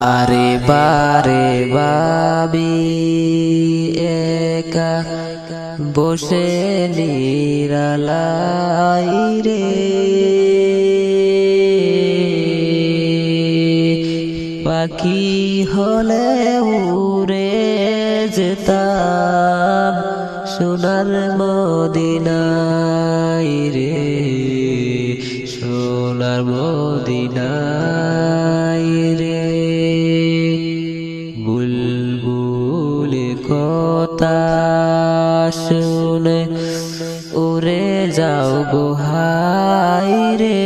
আরে বারে ভাবি একা বসে নিরালাই রে, পাখি হলে উড়ে যেতাম সোনার মদিনায় রে, সোনার মদিনায় রে। বুলবুল কথা শুনে উড়ে যাও গো হায় রে,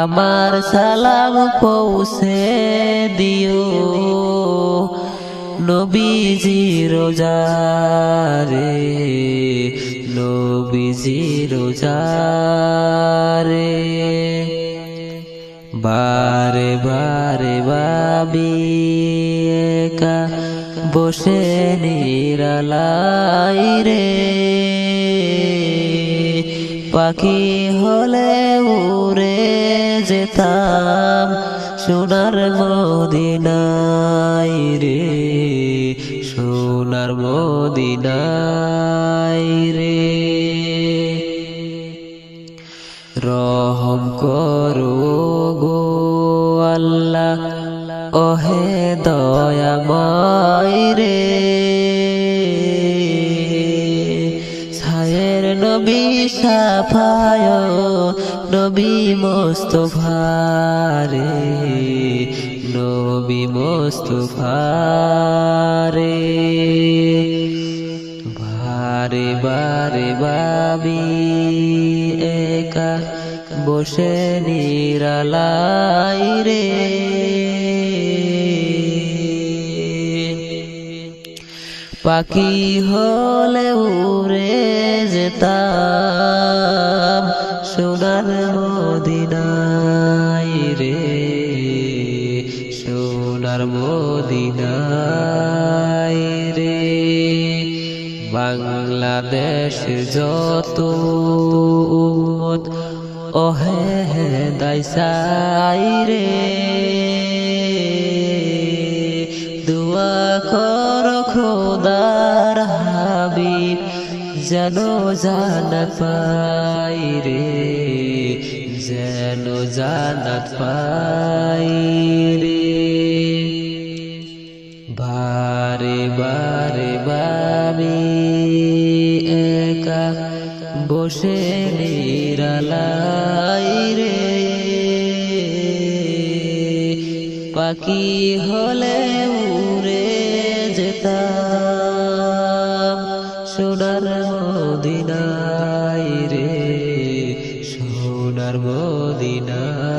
আমার সালাম পৌঁছে দিও নবীজি রোজারে, নবীজি রোজারে। বারে বারে ভাবি একা বসে নিরালাই রে, পাখি হলে উড়ে যেতাম সোনার মদিনায় রে, সোনার মদিনায় রে। রহম করো গো আল্লাহ ওহে দয়াময় রে, ছায়ের নবী সাফায় নবী মুস্তাফা রে, নবী মুস্তাফা রে। বারে বারে ভাবি একা বসে নিরালাই রে, পাখি হলে উড়ে যেতাম সোনার মদিনায় রে, সোনার মদিনায় রে। বাংলাদেশ যত উম্মত ওহে দাইসাই রে, দুয়া কর খোদার হাবিব যেন জান্নাত পাই রে, যেন জান্নাত পাই রে। বারে বারে ভাবি একা বসে নিরালাই রে, পাখি হলে উড়ে যেতাম সোনার মদিনায় রে, সোনার মদিনায়।